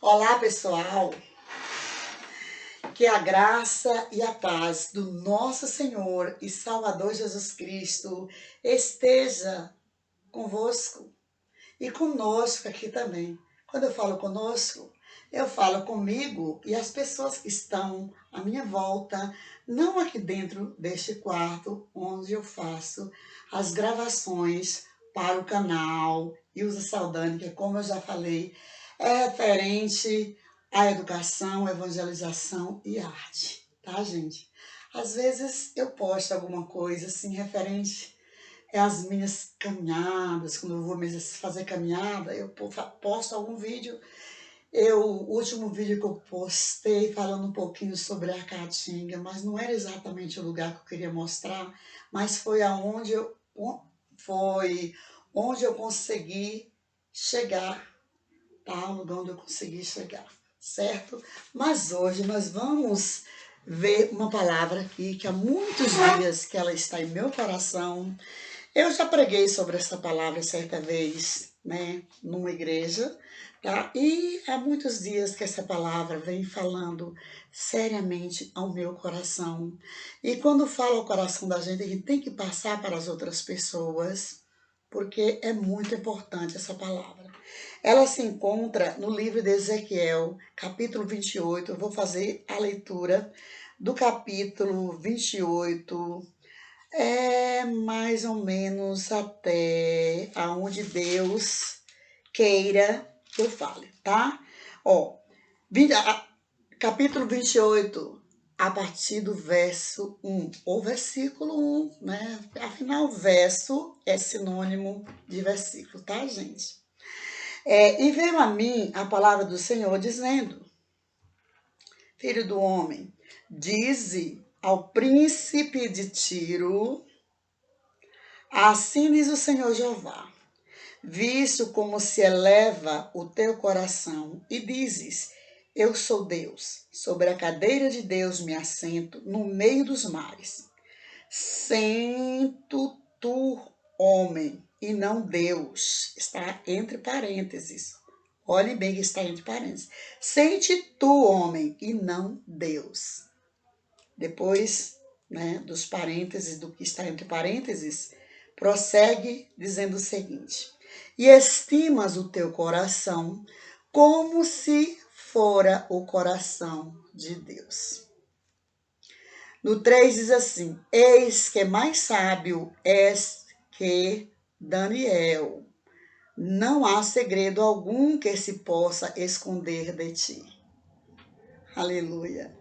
Olá, pessoal. Que a graça e a paz do nosso Senhor e Salvador Jesus Cristo esteja convosco e conosco aqui também. Quando eu falo conosco, eu falo comigo e as pessoas que estão à minha volta, não aqui dentro deste quarto onde eu faço as gravações para o canal Ilza Saldanha, que, como eu já falei, é referente à educação, evangelização e arte, tá, gente? Às vezes eu posto alguma coisa assim referente às minhas caminhadas, quando eu vou mesmo fazer caminhada, eu posto algum vídeo. O último vídeo que eu postei falando um pouquinho sobre a Caatinga, mas não era exatamente o lugar que eu queria mostrar, mas foi onde eu consegui chegar, tá? O lugar onde eu consegui chegar, certo? Mas hoje nós vamos ver uma palavra aqui que há muitos dias que ela está em meu coração. Eu já preguei sobre essa palavra certa vez, né, numa igreja, tá? E há muitos dias que essa palavra vem falando seriamente ao meu coração. E quando fala ao coração da gente, a gente tem que passar para as outras pessoas, porque é muito importante essa palavra. Ela se encontra no livro de Ezequiel, capítulo 28. Eu vou fazer a leitura do capítulo 28, mais ou menos até aonde Deus queira que eu fale, tá? Ó, capítulo 28, a partir do verso 1, ou versículo 1, né? Afinal, verso é sinônimo de versículo, tá, gente? E veio a mim a palavra do Senhor dizendo: Filho do homem, dize ao príncipe de Tiro, assim diz o Senhor Jeová: visto como se eleva o teu coração e dizes: eu sou Deus, sobre a cadeira de Deus me assento no meio dos mares. Sento tu, homem, e não Deus. Está entre parênteses. Olhe bem que está entre parênteses. Sente tu, homem, e não Deus. Depois, né, dos parênteses, do que está entre parênteses, prossegue dizendo o seguinte: e estimas o teu coração como se fora o coração de Deus. No 3 diz assim: eis que mais sábio és que Daniel. Não há segredo algum que se possa esconder de ti. Aleluia.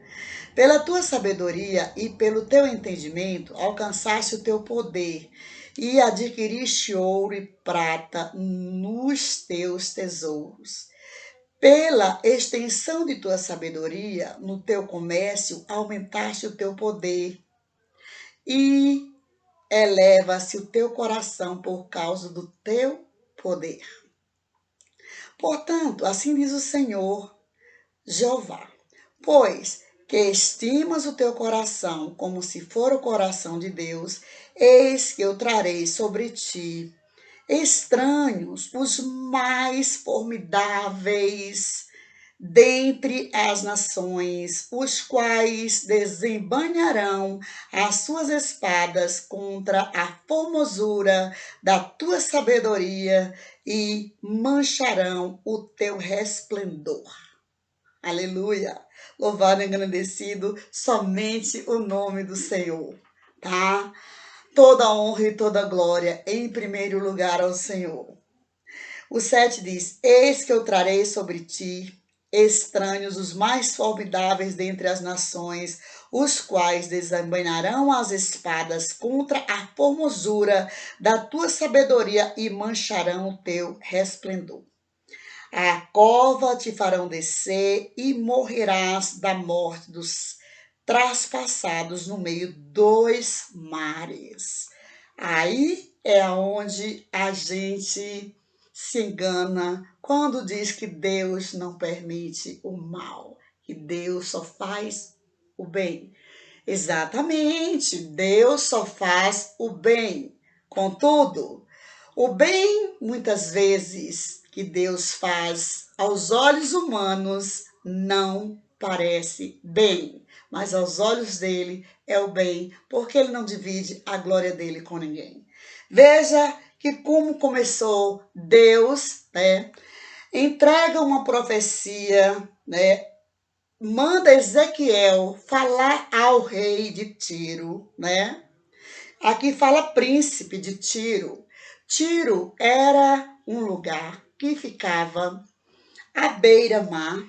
Pela tua sabedoria e pelo teu entendimento, alcançaste o teu poder e adquiriste ouro e prata nos teus tesouros. Pela extensão de tua sabedoria, no teu comércio, aumentaste o teu poder e eleva-se o teu coração por causa do teu poder. Portanto, assim diz o Senhor Jeová: pois que estimas o teu coração como se for o coração de Deus, eis que eu trarei sobre ti estranhos, os mais formidáveis dentre as nações, os quais desembainharão as suas espadas contra a formosura da tua sabedoria e mancharão o teu resplendor. Aleluia! Louvado e engrandecido somente o nome do Senhor, tá? Toda honra e toda glória em primeiro lugar ao Senhor. O 7 diz: eis que eu trarei sobre ti estranhos, os mais formidáveis dentre as nações, os quais desembainharão as espadas contra a formosura da tua sabedoria e mancharão o teu resplendor. A cova te farão descer e morrerás da morte dos traspassados no meio dos mares. Aí é onde a gente se engana quando diz que Deus não permite o mal, que Deus só faz o bem. Exatamente, Deus só faz o bem. Contudo, o bem, muitas vezes, que Deus faz aos olhos humanos não parece bem, mas aos olhos dele é o bem, porque ele não divide a glória dele com ninguém. Veja que como começou Deus, né? Entrega uma profecia, né? Manda Ezequiel falar ao rei de Tiro, né? Aqui fala príncipe de Tiro. Tiro era um lugar que ficava à beira-mar,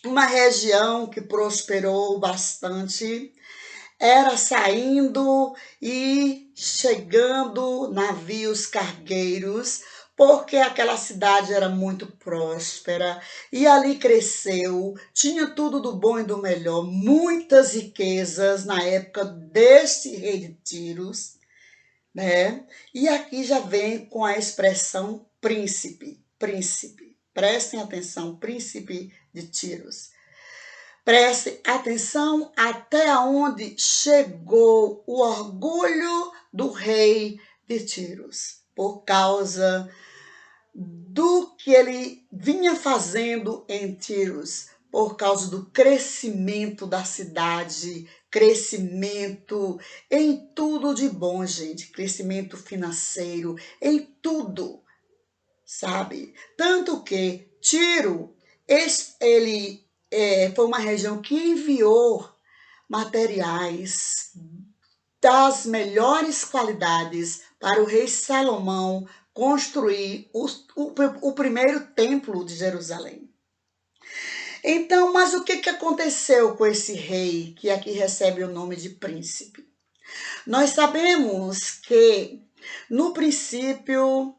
uma região que prosperou bastante, era saindo e chegando navios cargueiros, porque aquela cidade era muito próspera e ali cresceu, tinha tudo do bom e do melhor, muitas riquezas na época deste rei de Tiros, né? E aqui já vem com a expressão príncipe, príncipe. Prestem atenção, príncipe de Tiros. Preste atenção até onde chegou o orgulho do rei de Tiros, por causa do que ele vinha fazendo em Tiros, por causa do crescimento da cidade, crescimento em tudo de bom, gente, crescimento financeiro, em tudo, sabe? Tanto que Tiro, ele foi uma região que enviou materiais das melhores qualidades para o rei Salomão construir o primeiro templo de Jerusalém. Então, mas o que aconteceu com esse rei que aqui recebe o nome de príncipe? Nós sabemos que no princípio,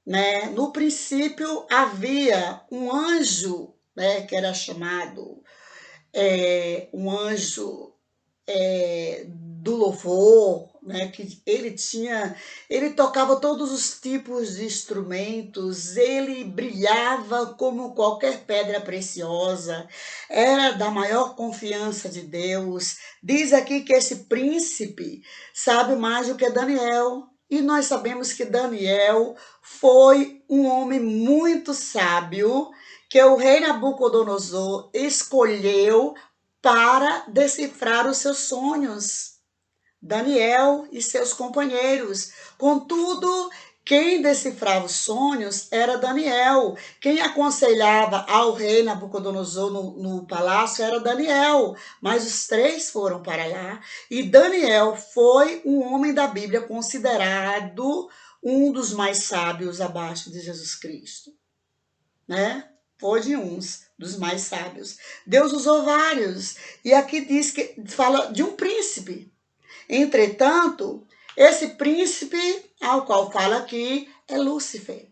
né, no princípio havia um anjo, né, que era chamado um anjo do louvor, né, que ele tocava todos os tipos de instrumentos, ele brilhava como qualquer pedra preciosa, era da maior confiança de Deus. Diz aqui que esse príncipe sabe mais do que Daniel, e nós sabemos que Daniel foi um homem muito sábio, que o rei Nabucodonosor escolheu para decifrar os seus sonhos. Daniel e seus companheiros. Contudo, quem decifrava os sonhos era Daniel. Quem aconselhava ao rei Nabucodonosor no palácio era Daniel. Mas os três foram para lá. E Daniel foi um homem da Bíblia considerado um dos mais sábios abaixo de Jesus Cristo, né? Foi de uns dos mais sábios. Deus usou vários. E aqui diz que fala de um príncipe. Entretanto, esse príncipe ao qual fala aqui é Lúcifer.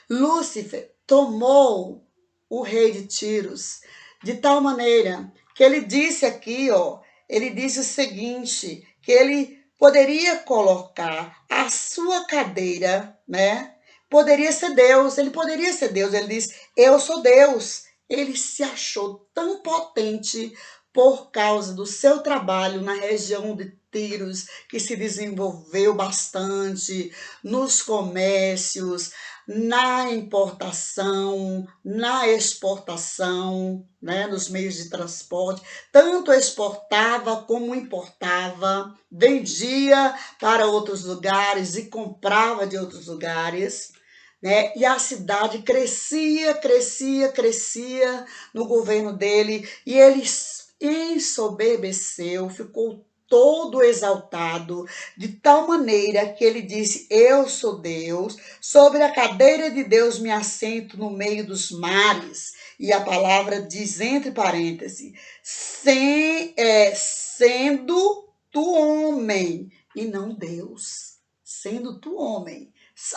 Lúcifer tomou o rei de Tiros de tal maneira que ele disse aqui, ó, ele disse o seguinte, que ele poderia colocar a sua cadeira, né? Poderia ser Deus, ele poderia ser Deus. Ele diz, eu sou Deus. Ele se achou tão potente por causa do seu trabalho na região de Tiros, que se desenvolveu bastante nos comércios, na importação, na exportação, né, nos meios de transporte. Tanto exportava como importava, vendia para outros lugares e comprava de outros lugares, né? E a cidade crescia, crescia, crescia no governo dele, e ele ensoberbeceu, ficou todo exaltado, de tal maneira que ele disse, eu sou Deus, sobre a cadeira de Deus me assento no meio dos mares. E a palavra diz entre parênteses, sendo tu homem e não Deus, sendo tu homem.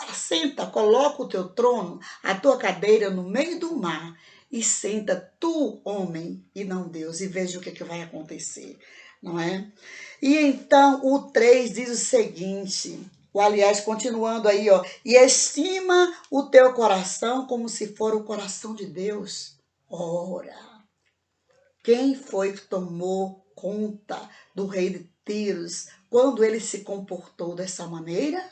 Assenta, coloca o teu trono, a tua cadeira no meio do mar e senta tu, homem, e não Deus, e veja o que vai acontecer, não é? E então o 3 diz o seguinte, aliás, continuando aí, ó, e estima o teu coração como se for o coração de Deus. Ora, quem foi que tomou conta do rei de Tiros quando ele se comportou dessa maneira?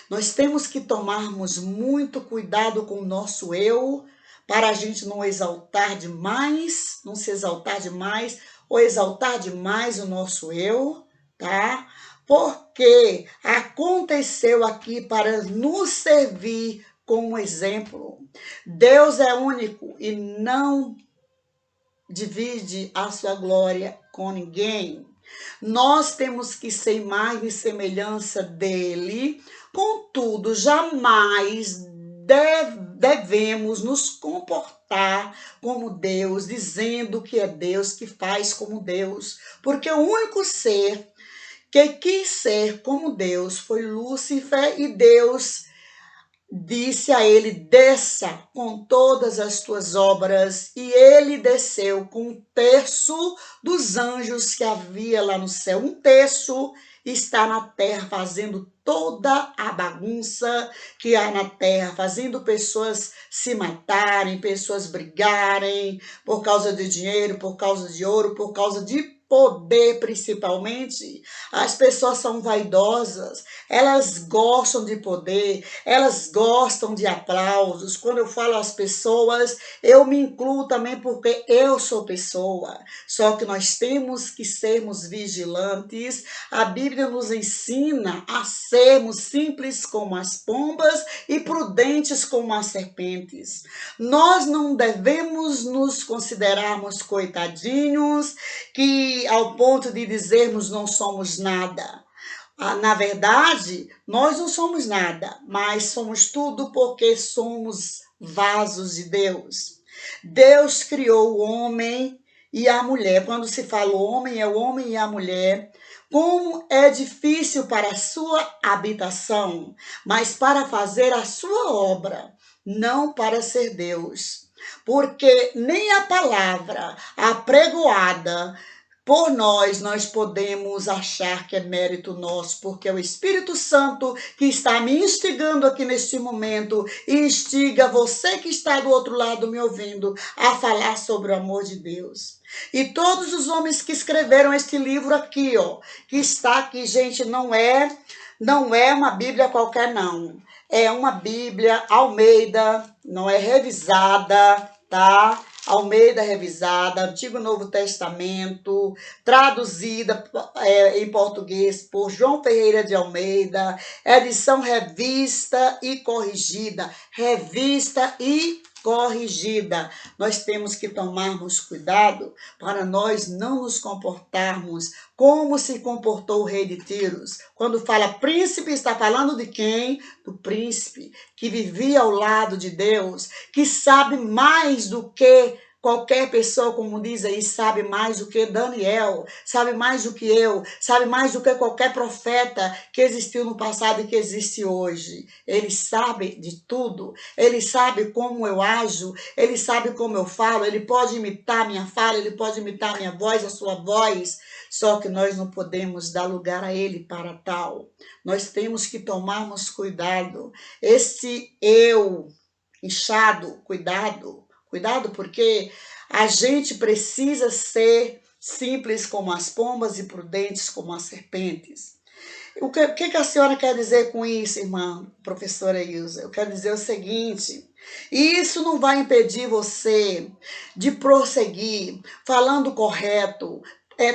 Nós temos que tomarmos muito cuidado com o nosso eu, para a gente não exaltar demais, não se exaltar demais, ou exaltar demais o nosso eu, tá? Porque aconteceu aqui para nos servir como exemplo. Deus é único e não divide a sua glória com ninguém. Nós temos que ser imagem e semelhança dele, contudo, jamais devemos nos comportar como Deus, dizendo que é Deus que faz como Deus, porque o único ser que quis ser como Deus foi Lúcifer, e Deus disse a ele: desça com todas as tuas obras, e ele desceu com um terço dos anjos que havia lá no céu. Um terço está na terra, fazendo toda a bagunça que há na terra, fazendo pessoas se matarem, pessoas brigarem por causa de dinheiro, por causa de ouro, por causa de poder. Principalmente as pessoas são vaidosas, elas gostam de poder, elas gostam de aplausos. Quando eu falo às pessoas, eu me incluo também, porque eu sou pessoa. Só que nós temos que sermos vigilantes. A Bíblia nos ensina a sermos simples como as pombas e prudentes como as serpentes. Nós não devemos nos considerarmos coitadinhos, que ao ponto de dizermos não somos nada. Na verdade, nós não somos nada, mas somos tudo porque somos vasos de Deus. Deus criou o homem e a mulher. Quando se fala o homem, é o homem e a mulher. Como é difícil para a sua habitação, mas para fazer a sua obra, não para ser Deus. Porque nem a palavra apregoada por nós podemos achar que é mérito nosso, porque é o Espírito Santo que está me instigando aqui neste momento e instiga você que está do outro lado me ouvindo a falar sobre o amor de Deus. E todos os homens que escreveram este livro aqui, ó, que está aqui, gente, não é uma Bíblia qualquer, não. É uma Bíblia Almeida, não é revisada, tá? Almeida revisada, Antigo e Novo Testamento, traduzida em português por João Ferreira de Almeida, edição revista e corrigida. Revista e corrigida. Nós temos que tomarmos cuidado para nós não nos comportarmos como se comportou o rei de Tiros. Quando fala príncipe, está falando de quem? Do príncipe que vivia ao lado de Deus, que sabe mais do que qualquer pessoa, como diz aí, sabe mais do que Daniel, sabe mais do que eu, sabe mais do que qualquer profeta que existiu no passado e que existe hoje. Ele sabe de tudo, ele sabe como eu ajo, ele sabe como eu falo, ele pode imitar minha fala, ele pode imitar minha voz, a sua voz, só que nós não podemos dar lugar a ele para tal. Nós temos que tomarmos cuidado. Esse eu inchado, cuidado, porque a gente precisa ser simples como as pombas e prudentes como as serpentes. O que a senhora quer dizer com isso, irmã professora Ilza? Eu quero dizer o seguinte: isso não vai impedir você de prosseguir falando correto,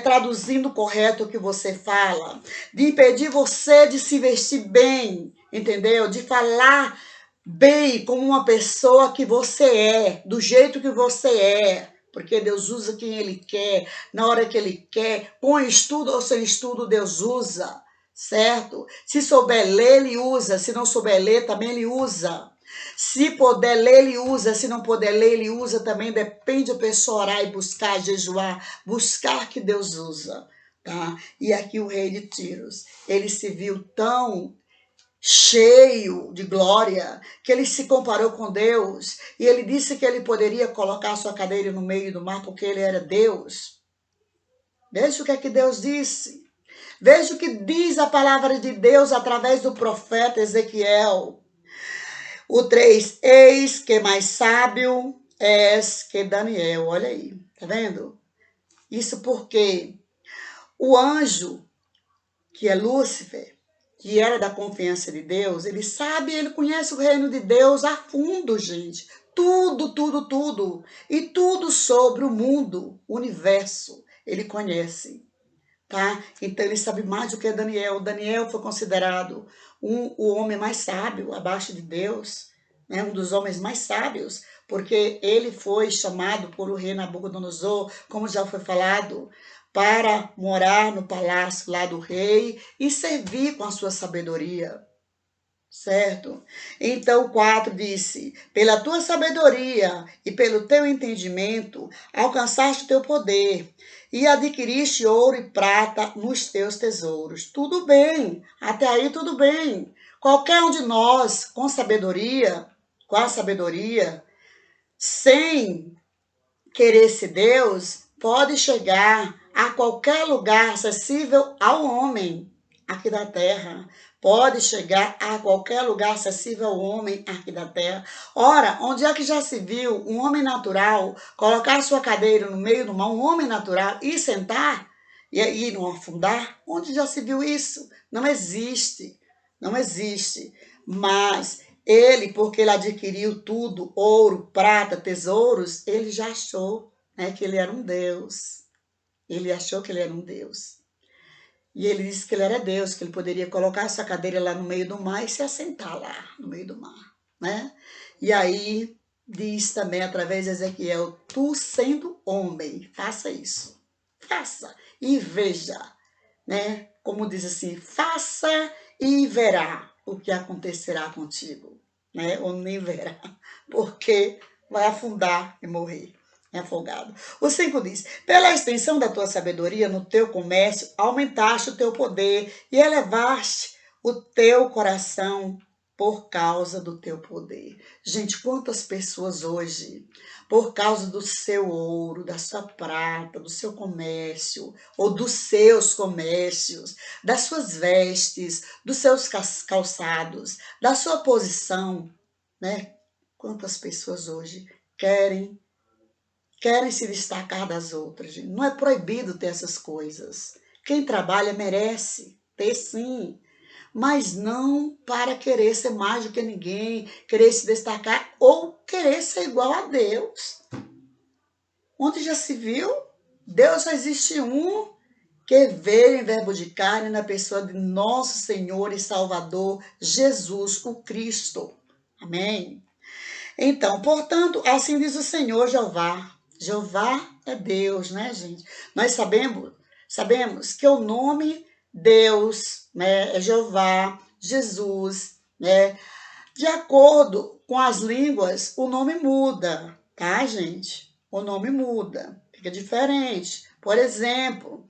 traduzindo correto o que você fala, de impedir você de se vestir bem, entendeu? De falar bem como uma pessoa que você é, do jeito que você é, porque Deus usa quem Ele quer, na hora que Ele quer, com estudo ou sem estudo, Deus usa, certo? Se souber ler, Ele usa, se não souber ler, também Ele usa. Se puder ler, Ele usa, se não puder ler, Ele usa também, depende da pessoa orar e buscar, jejuar, buscar que Deus usa, tá? E aqui o rei de Tiros, ele se viu tão cheio de glória, que ele se comparou com Deus, e ele disse que ele poderia colocar sua cadeira no meio do mar, porque ele era Deus. Veja o que é que Deus disse. Veja o que diz a palavra de Deus através do profeta Ezequiel. O 3, eis que mais sábio és que Daniel. Olha aí, tá vendo? Isso porque o anjo, que é Lúcifer, que era da confiança de Deus, ele sabe, ele conhece o reino de Deus a fundo, gente. Tudo, tudo, tudo. E tudo sobre o mundo, o universo, ele conhece, tá? Então ele sabe mais do que Daniel. Daniel foi considerado o homem mais sábio abaixo de Deus, né? Um dos homens mais sábios, porque ele foi chamado por o rei Nabucodonosor, como já foi falado, para morar no palácio lá do rei e servir com a sua sabedoria. Certo? Então, o 4 disse: pela tua sabedoria e pelo teu entendimento, alcançaste o teu poder e adquiriste ouro e prata nos teus tesouros. Tudo bem, até aí tudo bem. Qualquer um de nós, com a sabedoria, sem querer ser Deus, pode chegar a qualquer lugar acessível ao homem aqui da terra. Pode chegar a qualquer lugar acessível ao homem aqui da terra. Ora, onde é que já se viu um homem natural colocar sua cadeira no meio do mar, um homem natural, e sentar e não afundar? Onde já se viu isso? Não existe. Não existe. Mas ele, porque ele adquiriu tudo, ouro, prata, tesouros, ele já achou, né, que ele era um Deus. Ele achou que ele era um Deus. E ele disse que ele era Deus, que ele poderia colocar essa cadeira lá no meio do mar e se assentar lá no meio do mar, né? E aí diz também através de Ezequiel: tu sendo homem, faça isso. Faça e veja, né? Como diz assim, faça e verá o que acontecerá contigo, né? Ou nem verá, porque vai afundar e morrer, afogado. O 5 diz: pela extensão da tua sabedoria no teu comércio, aumentaste o teu poder e elevaste o teu coração por causa do teu poder. Gente, quantas pessoas hoje, por causa do seu ouro, da sua prata, do seu comércio, ou dos seus comércios, das suas vestes, dos seus calçados, da sua posição, né? Quantas pessoas hoje querem se destacar das outras. Não é proibido ter essas coisas. Quem trabalha merece ter, sim, mas não para querer ser mais do que ninguém, querer se destacar ou querer ser igual a Deus. Onde já se viu? Deus só existe um, que veio em verbo de carne na pessoa de nosso Senhor e Salvador Jesus, o Cristo. Amém? Então, portanto, assim diz o Senhor Jeová. Jeová é Deus, né, gente? Nós sabemos que o nome Deus, né, é Jeová, Jesus, né? De acordo com as línguas, o nome muda, tá, gente? O nome muda, fica diferente. Por exemplo,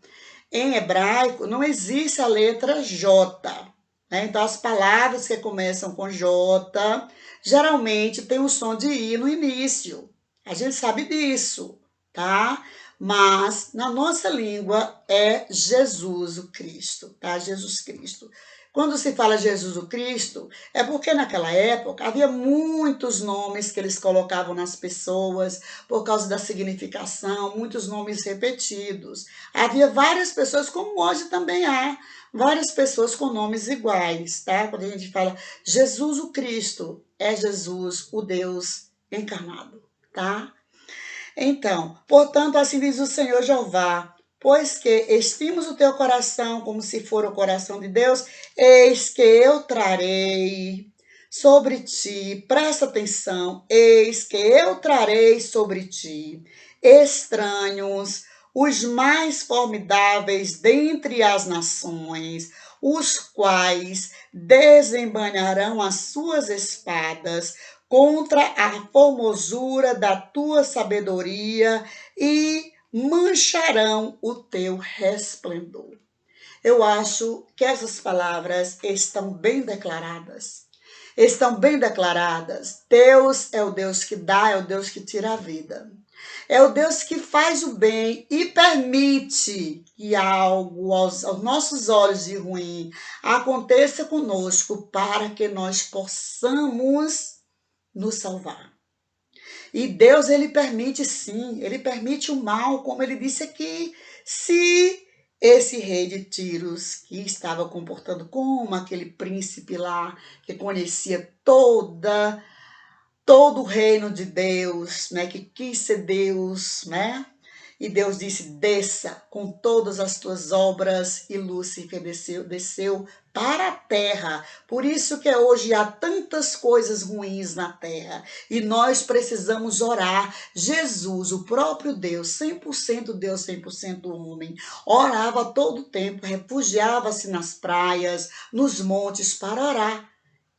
em hebraico não existe a letra J, né? Então, as palavras que começam com J geralmente tem o som de I no início. A gente sabe disso, tá? Mas na nossa língua é Jesus o Cristo, tá? Jesus Cristo. Quando se fala Jesus o Cristo, é porque naquela época havia muitos nomes que eles colocavam nas pessoas por causa da significação, muitos nomes repetidos. Havia várias pessoas, como hoje também há, várias pessoas com nomes iguais, tá? Quando a gente fala Jesus o Cristo, é Jesus o Deus encarnado, tá? Então, portanto, assim diz o Senhor Jeová: pois que estimas o teu coração como se for o coração de Deus, eis que eu trarei sobre ti, presta atenção, eis que eu trarei sobre ti estranhos, os mais formidáveis dentre as nações, os quais desembainharão as suas espadas contra a formosura da tua sabedoria e mancharão o teu resplendor. Eu acho que essas palavras estão bem declaradas. Estão bem declaradas. Deus é o Deus que dá, é o Deus que tira a vida. É o Deus que faz o bem e permite que algo aos nossos olhos de ruim aconteça conosco para que nós possamos nos salvar. E Deus, ele permite sim, ele permite o mal, como ele disse aqui, se esse rei de Tiros, que estava comportando como aquele príncipe lá, que conhecia todo o reino de Deus, né, que quis ser Deus, né? E Deus disse: desça com todas as tuas obras, e Lúcifer desceu para a terra. Por isso que hoje há tantas coisas ruins na terra. E nós precisamos orar. Jesus, o próprio Deus, 100% Deus, 100% homem, orava todo o tempo, refugiava-se nas praias, nos montes para orar.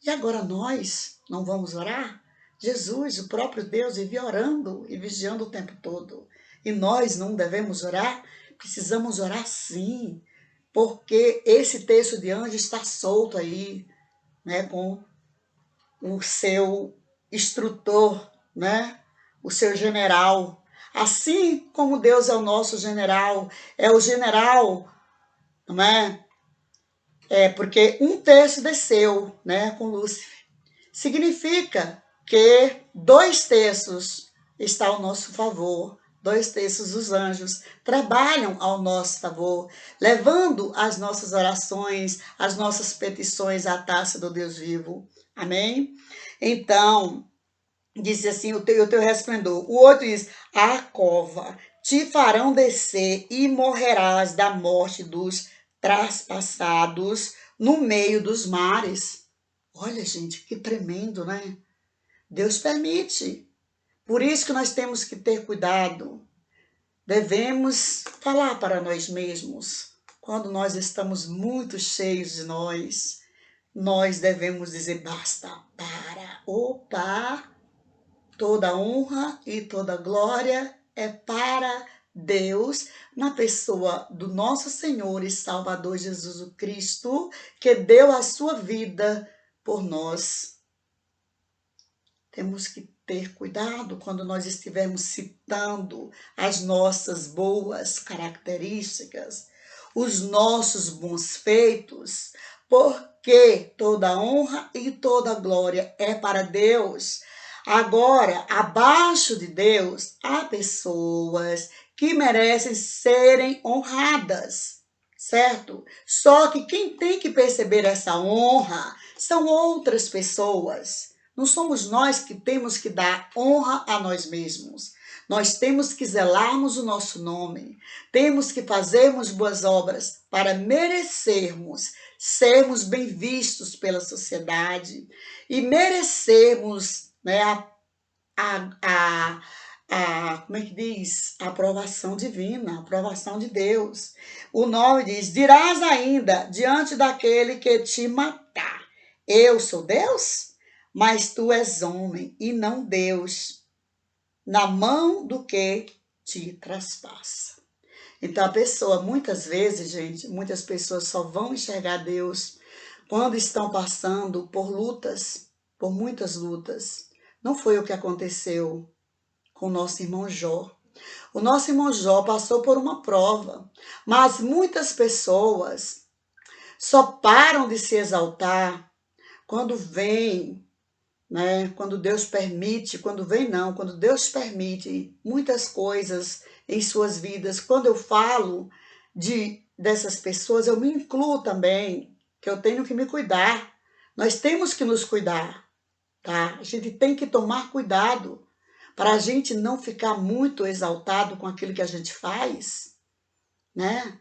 E agora nós não vamos orar? Jesus, o próprio Deus, vivia orando e vigiando o tempo todo. E nós não devemos orar? Precisamos orar sim, porque esse texto de anjo está solto aí, né, com o seu instrutor, né, o seu general. Assim como Deus é o nosso general, é o general, não é? É porque um terço desceu, né, com Lúcifer. Significa que 2/3 está ao nosso favor. 2/3 dos anjos trabalham ao nosso favor, levando as nossas orações, as nossas petições à taça do Deus vivo. Amém? Então, disse assim, o teu resplendor. O outro diz, a cova te farão descer e morrerás da morte dos traspassados no meio dos mares. Olha, gente, que tremendo, né? Deus permite. Por isso que nós temos que ter cuidado. Devemos falar para nós mesmos. Quando nós estamos muito cheios de nós devemos dizer basta, para, opa, toda honra e toda glória é para Deus, na pessoa do nosso Senhor e Salvador Jesus Cristo, que deu a sua vida por nós. Temos que ter cuidado quando nós estivermos citando as nossas boas características, os nossos bons feitos, porque toda honra e toda glória é para Deus. Agora, abaixo de Deus, há pessoas que merecem serem honradas, certo? Só que quem tem que perceber essa honra são outras pessoas. Não somos nós que temos que dar honra a nós mesmos. Nós temos que zelarmos o nosso nome. Temos que fazermos boas obras para merecermos sermos bem vistos pela sociedade e merecermos, né, como é que diz? A aprovação divina, a aprovação de Deus. O 9 diz, dirás ainda diante daquele que te matar, eu sou Deus? Mas tu és homem e não Deus, na mão do que te traspassa. Então a pessoa, muitas vezes, gente, muitas pessoas só vão enxergar Deus quando estão passando por lutas, por muitas lutas. Não foi o que aconteceu com o nosso irmão Jó. O nosso irmão Jó passou por uma prova, mas muitas pessoas só param de se exaltar quando vem, né? Quando Deus permite, quando vem não, quando Deus permite muitas coisas em suas vidas. Quando eu falo dessas pessoas, eu me incluo também, que eu tenho que me cuidar. Nós temos que nos cuidar, tá? A gente tem que tomar cuidado para a gente não ficar muito exaltado com aquilo que a gente faz, né?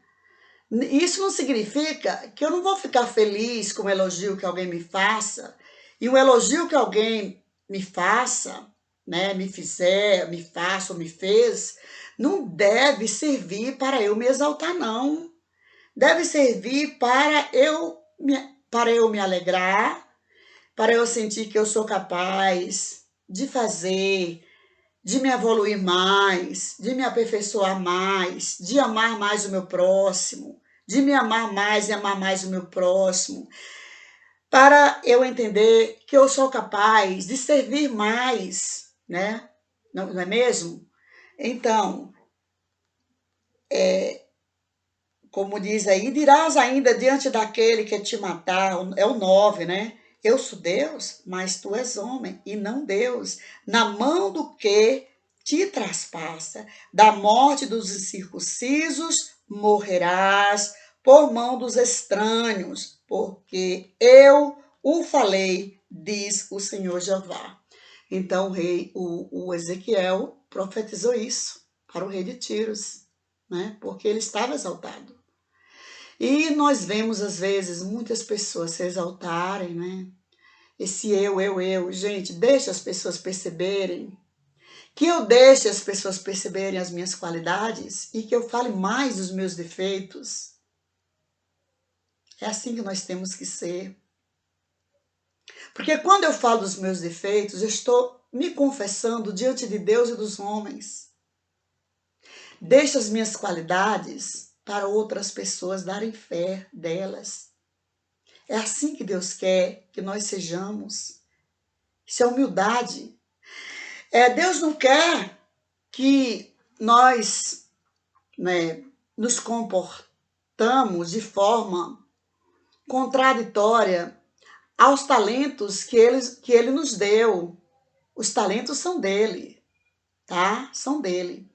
Isso não significa que eu não vou ficar feliz com o elogio que alguém me faça, e o elogio que alguém me faça, né, me fizer, me faça ou me fez, não deve servir para eu me exaltar, não. Deve servir para eu me alegrar, para eu sentir que eu sou capaz de fazer, de me evoluir mais, de me aperfeiçoar mais, de amar mais o meu próximo, de me amar mais e amar mais o meu próximo, para eu entender que eu sou capaz de servir mais, né? Não é mesmo? Então, como diz aí, dirás ainda diante daquele que te matar, é o 9, né? Eu sou Deus, mas tu és homem e não Deus, na mão do que te traspassa, da morte dos incircuncisos morrerás por mão dos estranhos, porque eu o falei, diz o Senhor Jeová. Então o Ezequiel profetizou isso para o rei de Tiros, né? Porque ele estava exaltado. E nós vemos, às vezes, muitas pessoas se exaltarem, né? Esse eu. Gente, deixa as pessoas perceberem. Que eu deixe as pessoas perceberem as minhas qualidades e que eu fale mais dos meus defeitos. É assim que nós temos que ser. Porque quando eu falo dos meus defeitos, eu estou me confessando diante de Deus e dos homens. Deixo as minhas qualidades para outras pessoas darem fé delas. É assim que Deus quer que nós sejamos. Isso é humildade. Deus não quer que nós, né, nos comportamos de forma contraditória aos talentos que ele nos deu. Os talentos são dele, tá? São dele.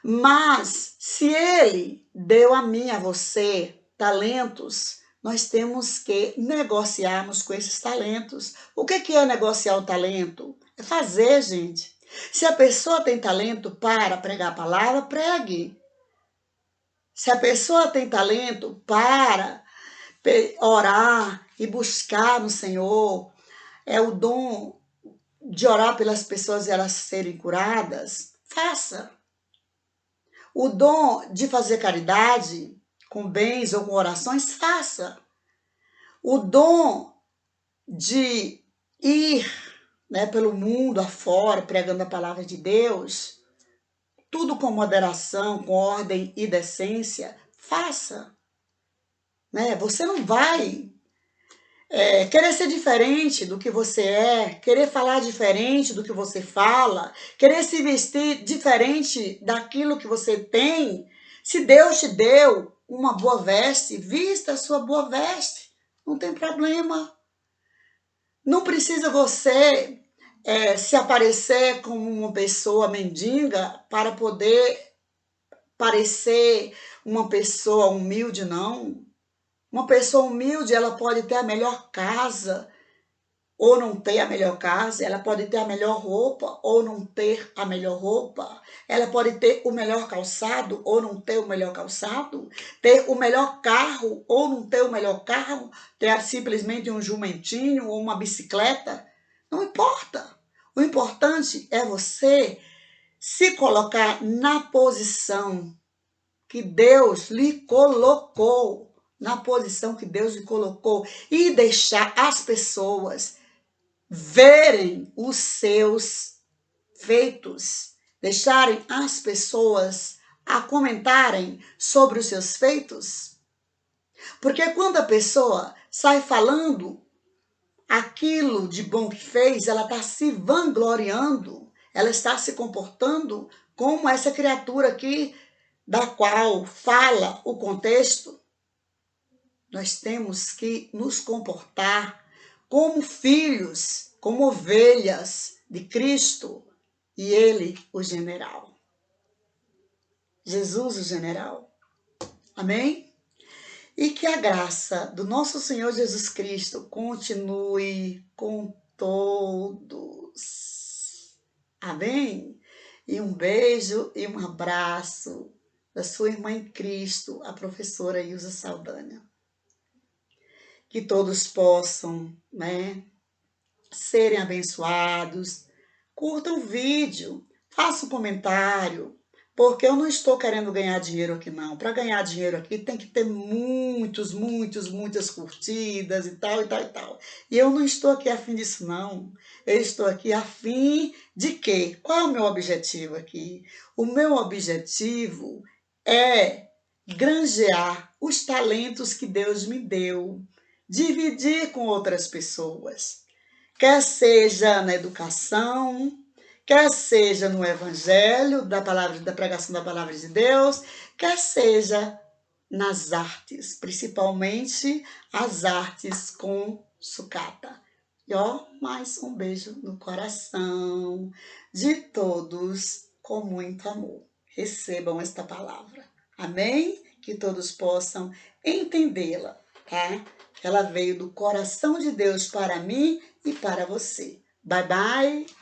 Mas se ele deu a mim, a você, talentos, nós temos que negociarmos com esses talentos. O que é negociar o talento? É fazer, gente. Se a pessoa tem talento para pregar a palavra, pregue. Se a pessoa tem talento para orar e buscar no Senhor, é o dom de orar pelas pessoas e elas serem curadas, faça. O dom de fazer caridade com bens ou com orações, faça. O dom de ir, né, pelo mundo afora, pregando a palavra de Deus, tudo com moderação, com ordem e decência, faça. Né? Você não vai querer ser diferente do que você é, querer falar diferente do que você fala, querer se vestir diferente daquilo que você tem. Se Deus te deu uma boa veste, vista a sua boa veste. Não tem problema. Não precisa você se aparecer como uma pessoa mendiga para poder parecer uma pessoa humilde, não. Uma pessoa humilde, ela pode ter a melhor casa ou não ter a melhor casa, ela pode ter a melhor roupa ou não ter a melhor roupa, ela pode ter o melhor calçado ou não ter o melhor calçado, ter o melhor carro ou não ter o melhor carro, ter simplesmente um jumentinho ou uma bicicleta, não importa. O importante é você se colocar na posição que Deus lhe colocou, na posição que Deus lhe colocou, e deixar as pessoas verem os seus feitos, deixarem as pessoas a comentarem sobre os seus feitos. Porque quando a pessoa sai falando aquilo de bom que fez, ela está se vangloriando, ela está se comportando como essa criatura aqui, da qual fala o contexto. Nós temos que nos comportar como filhos, como ovelhas de Cristo, e Ele, o general. Jesus, o general. Amém? E que a graça do nosso Senhor Jesus Cristo continue com todos. Amém? E um beijo e um abraço da sua irmã em Cristo, a professora Ilza Saldanha. Que todos possam, né, serem abençoados. Curtam o vídeo, façam um comentário, porque eu não estou querendo ganhar dinheiro aqui não. Para ganhar dinheiro aqui tem que ter muitas curtidas e tal, e tal, e tal. E eu não estou aqui a fim disso não. Eu estou aqui a fim de quê? Qual é o meu objetivo aqui? O meu objetivo é granjear os talentos que Deus me deu, dividir com outras pessoas. Quer seja na educação, quer seja no evangelho, da pregação da palavra de Deus, quer seja nas artes, principalmente as artes com sucata. E mais um beijo no coração de todos com muito amor. Recebam esta palavra. Amém? Que todos possam entendê-la, tá? Ela veio do coração de Deus para mim e para você. Bye, bye.